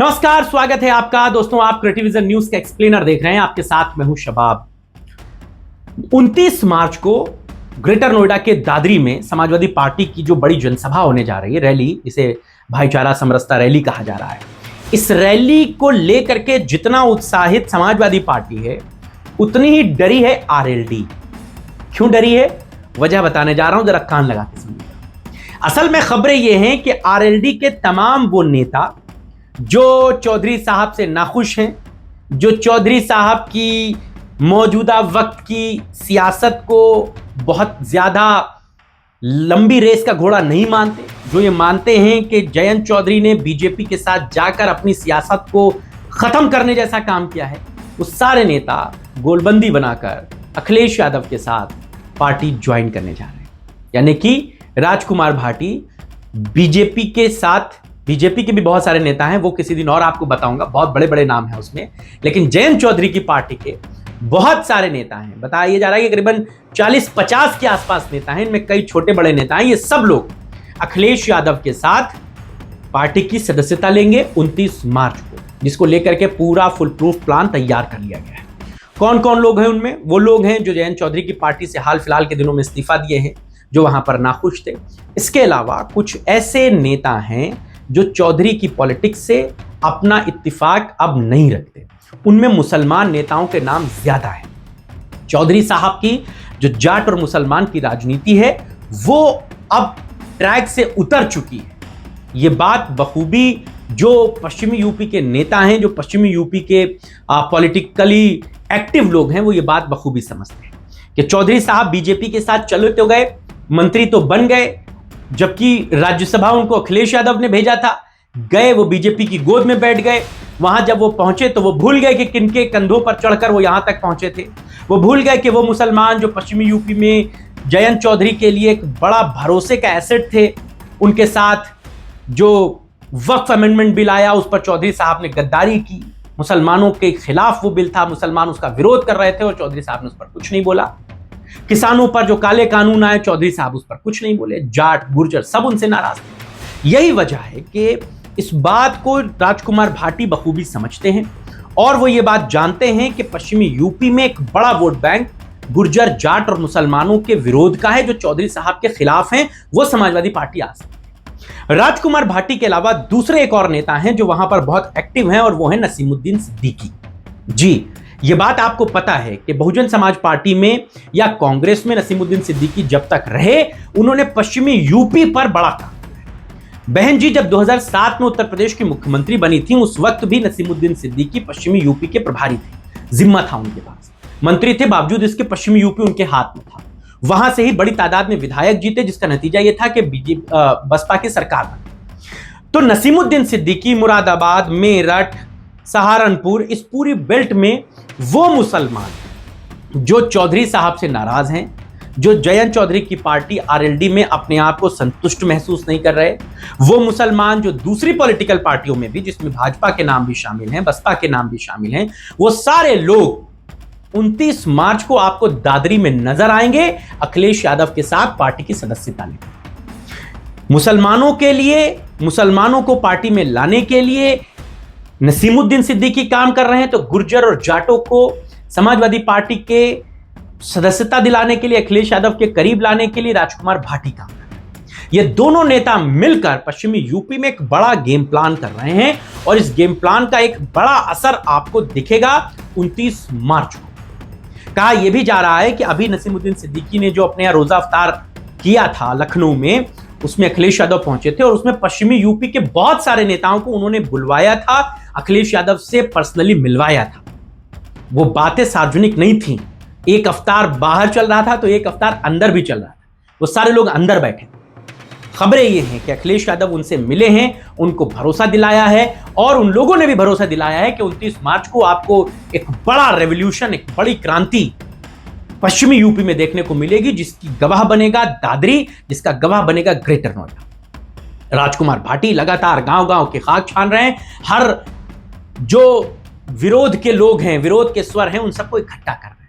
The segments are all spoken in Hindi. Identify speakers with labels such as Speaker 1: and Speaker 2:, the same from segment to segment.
Speaker 1: नमस्कार, स्वागत है आपका। दोस्तों, आप क्रिएटिविजन न्यूज का एक्सप्लेनर देख रहे हैं। आपके साथ मैं हूं शबाब। 29 मार्च को ग्रेटर नोएडा के दादरी में समाजवादी पार्टी की जो बड़ी जनसभा होने जा रही है, रैली, इसे भाईचारा समरसता रैली कहा जा रहा है। इस रैली को लेकर के जितना उत्साहित समाजवादी पार्टी है, उतनी ही डरी है आरएलडी। क्यों डरी है, वजह बताने जा रहा हूं, जरा कान लगा के सुनिएगा। असल में खबरें यह हैं कि आरएलडी के तमाम वो नेता जो चौधरी साहब से नाखुश हैं, जो चौधरी साहब की मौजूदा वक्त की सियासत को बहुत ज्यादा लंबी रेस का घोड़ा नहीं मानते, जो ये मानते हैं कि जयंत चौधरी ने बीजेपी के साथ जाकर अपनी सियासत को खत्म करने जैसा काम किया है, वो सारे नेता गोलबंदी बनाकर अखिलेश यादव के साथ पार्टी ज्वाइन करने जा रहे हैं। यानी कि राजकुमार भाटी बीजेपी के साथ, बीजेपी के भी बहुत सारे नेता हैं, वो किसी दिन और आपको बताऊंगा, बहुत बड़े बड़े नाम हैं उसमें, लेकिन जयंत चौधरी की पार्टी के बहुत सारे नेता हैं। बताया जा रहा है कि करीबन 40-50 के आसपास नेता हैं, इनमें कई छोटे बड़े नेता हैं। ये सब लोग अखिलेश यादव के साथ पार्टी की सदस्यता लेंगे 29 मार्च को, जिसको लेकर के पूरा फुल प्रूफ प्लान तैयार कर लिया गया है। कौन कौन लोग हैं उनमें? वो लोग हैं जो जयंत चौधरी की पार्टी से हाल फिलहाल के दिनों में इस्तीफा दिए हैं, जो वहां पर नाखुश थे। इसके अलावा कुछ ऐसे नेता हैं जो चौधरी की पॉलिटिक्स से अपना इत्तिफाक अब नहीं रखते। उनमें मुसलमान नेताओं के नाम ज्यादा हैं। चौधरी साहब की जो जाट और मुसलमान की राजनीति है, वो अब ट्रैक से उतर चुकी है। ये बात बखूबी जो पश्चिमी यूपी के नेता हैं, जो पश्चिमी यूपी के पॉलिटिकली एक्टिव लोग हैं, वो ये बात बखूबी समझते हैं कि चौधरी साहब बीजेपी के साथ चले तो गए, मंत्री तो बन गए, जबकि राज्यसभा उनको अखिलेश यादव ने भेजा था, गए वो बीजेपी की गोद में बैठ गए। वहां जब वो पहुंचे तो वो भूल गए कि किनके कंधों पर चढ़कर वो यहां तक पहुंचे थे। वो भूल गए कि वो मुसलमान जो पश्चिमी यूपी में जयंत चौधरी के लिए एक बड़ा भरोसे का एसेट थे, उनके साथ जो वक्फ अमेंडमेंट बिल आया उस पर चौधरी साहब ने गद्दारी की, मुसलमानों के खिलाफ वो बिल था, मुसलमान उसका विरोध कर रहे थे और चौधरी साहब ने उस पर कुछ नहीं बोला। किसानों पर जो काले कानून आए, चौधरी साहब उस पर कुछ नहीं बोले। जाट गुर्जर सब उनसे नाराज थे। यही वजह है कि इस बात को राजकुमार भाटी बखूबी समझते हैं और वो ये बात जानते हैं कि पश्चिमी यूपी में एक बड़ा वोट बैंक गुर्जर, जाट और मुसलमानों के विरोध का है, जो चौधरी साहब के खिलाफ हैं, वो समाजवादी पार्टी आ सकती है। राजकुमार भाटी के अलावा दूसरे एक और नेता हैं जो वहां पर बहुत एक्टिव हैं, और वो है नसीमुद्दीन सिद्दीकी जी। ये बात आपको पता है कि बहुजन समाज पार्टी में या कांग्रेस में नसीमुद्दीन सिद्दीकी जब तक रहे, उन्होंने पश्चिमी यूपी पर बड़ा काम किया। बहन जी जब 2007 में उत्तर प्रदेश की मुख्यमंत्री बनी थी, उस वक्त भी नसीमुद्दीन सिद्दीकी पश्चिमी यूपी के प्रभारी थे, जिम्मा था उनके पास, मंत्री थे, बावजूद इसके पश्चिमी यूपी उनके हाथ में था। वहां से ही बड़ी तादाद में विधायक जीते, जिसका नतीजा यह था कि बसपा की सरकार बनी। तो नसीमुद्दीन सिद्दीकी मुरादाबाद, मेरठ, सहारनपुर, इस पूरी बेल्ट में वो मुसलमान जो चौधरी साहब से नाराज हैं, जो जयंत चौधरी की पार्टी आरएलडी में अपने आप को संतुष्ट महसूस नहीं कर रहे, वो मुसलमान जो दूसरी पॉलिटिकल पार्टियों में भी, जिसमें भाजपा के नाम भी शामिल हैं, बसपा के नाम भी शामिल हैं, वो सारे लोग 29 मार्च को आपको दादरी में नजर आएंगे अखिलेश यादव के साथ पार्टी की सदस्यता लेकर। मुसलमानों के लिए, मुसलमानों को पार्टी में लाने के लिए नसीमुद्दीन सिद्दीकी काम कर रहे हैं, तो गुर्जर और जाटों को समाजवादी पार्टी के सदस्यता दिलाने के लिए, अखिलेश यादव के करीब लाने के लिए राजकुमार भाटी काम कर रहे हैं। ये दोनों नेता मिलकर पश्चिमी यूपी में एक बड़ा गेम प्लान कर रहे हैं, और इस गेम प्लान का एक बड़ा असर आपको दिखेगा 29 मार्च को। कहा यह भी जा रहा है कि अभी नसीमुद्दीन सिद्दीकी ने जो अपने यहाँ रोजा अफ्तार किया था लखनऊ में, उसमें अखिलेश यादव पहुंचे थे, और उसमें पश्चिमी यूपी के बहुत सारे नेताओं को उन्होंने बुलवाया था, अखिलेश यादव से पर्सनली मिलवाया था। वो बातें सार्वजनिक नहीं थी। एक अफ्तार बाहर चल रहा था तो एक अफ्तार अंदर भी चल रहा था, वो सारे लोग अंदर बैठे। खबरें ये हैं कि अखिलेश यादव उनसे मिले हैं, उनको भरोसा दिलाया है, और उन लोगों ने भी भरोसा दिलाया है कि 29 मार्च को आपको एक बड़ा रेवोल्यूशन, एक बड़ी क्रांति पश्चिमी यूपी में देखने को मिलेगी, जिसकी गवाह बनेगा दादरी, जिसका गवाह बनेगा ग्रेटर नोएडा। राजकुमार भाटी लगातार गांव गांव के खाक छान रहे हैं, हर जो विरोध के लोग हैं, विरोध के स्वर हैं, उन सबको इकट्ठा कर रहे हैं।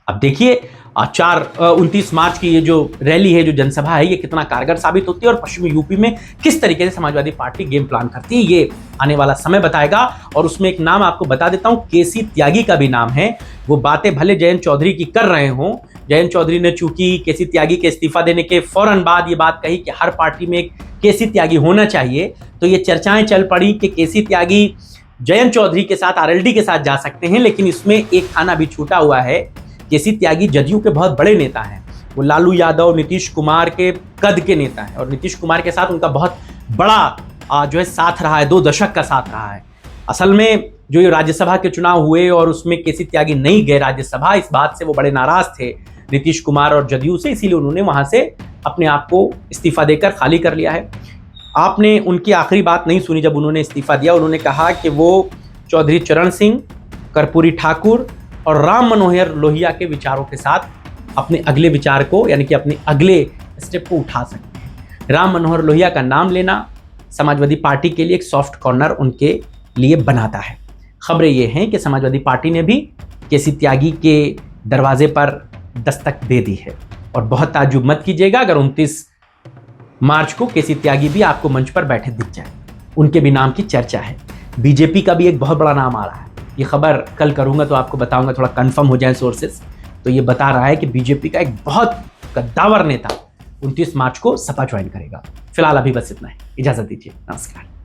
Speaker 1: अब देखिए, 29 मार्च की ये जो रैली है, जो जनसभा है, ये कितना कारगर साबित होती है और पश्चिमी यूपी में किस तरीके से समाजवादी पार्टी गेम प्लान करती है, ये आने वाला समय बताएगा। और उसमें एक नाम आपको बता देता हूं, केसी त्यागी का भी नाम है। वो बातें भले जयंत चौधरी की कर रहे हों, जयंत चौधरी ने चूंकि केसी त्यागी के इस्तीफा देने के फौरन बाद ये बात कही कि हर पार्टी में एक केसी त्यागी होना चाहिए, तो ये चर्चाएं चल पड़ी कि केसी त्यागी जयंत चौधरी के साथ आरएलडी के साथ जा सकते हैं। लेकिन इसमें एक खाना भी छूटा हुआ है। केसी त्यागी जदयू के बहुत बड़े नेता हैं, वो लालू यादव, नीतीश कुमार के कद के नेता हैं और नीतीश कुमार के साथ उनका बहुत बड़ा जो है साथ रहा है, 2 दशक का साथ रहा है। असल में जो ये राज्यसभा के चुनाव हुए और उसमें केसी त्यागी नहीं गए राज्यसभा, इस बात से वो बड़े नाराज थे नीतीश कुमार और जदयू से, इसीलिए उन्होंने वहां से अपने आप को इस्तीफा देकर खाली कर लिया है। आपने उनकी आखिरी बात नहीं सुनी जब उन्होंने इस्तीफा दिया। उन्होंने कहा कि वो चौधरी चरण सिंह, कर्पूरी ठाकुर और राम मनोहर लोहिया के विचारों के साथ अपने अगले विचार को, यानी कि अपने अगले स्टेप को उठा सकते हैं। राम मनोहर लोहिया का नाम लेना समाजवादी पार्टी के लिए एक सॉफ्ट कॉर्नर उनके लिए बनाता है। खबरें ये हैं कि समाजवादी पार्टी ने भी केसी त्यागी के दरवाजे पर दस्तक दे दी है और बहुत ताज्जुब मत कीजिएगा अगर 29 मार्च को केसी त्यागी भी आपको मंच पर बैठे दिख जाए। उनके भी नाम की चर्चा है। बीजेपी का भी एक बहुत बड़ा नाम आ रहा है। ये खबर कल करूंगा तो आपको बताऊंगा, थोड़ा कंफर्म हो जाए सोर्सेस। तो ये बता रहा है कि बीजेपी का एक बहुत कद्दावर नेता 29 मार्च को सपा ज्वाइन करेगा। फिलहाल अभी बस इतना है, इजाजत दीजिए, नमस्कार।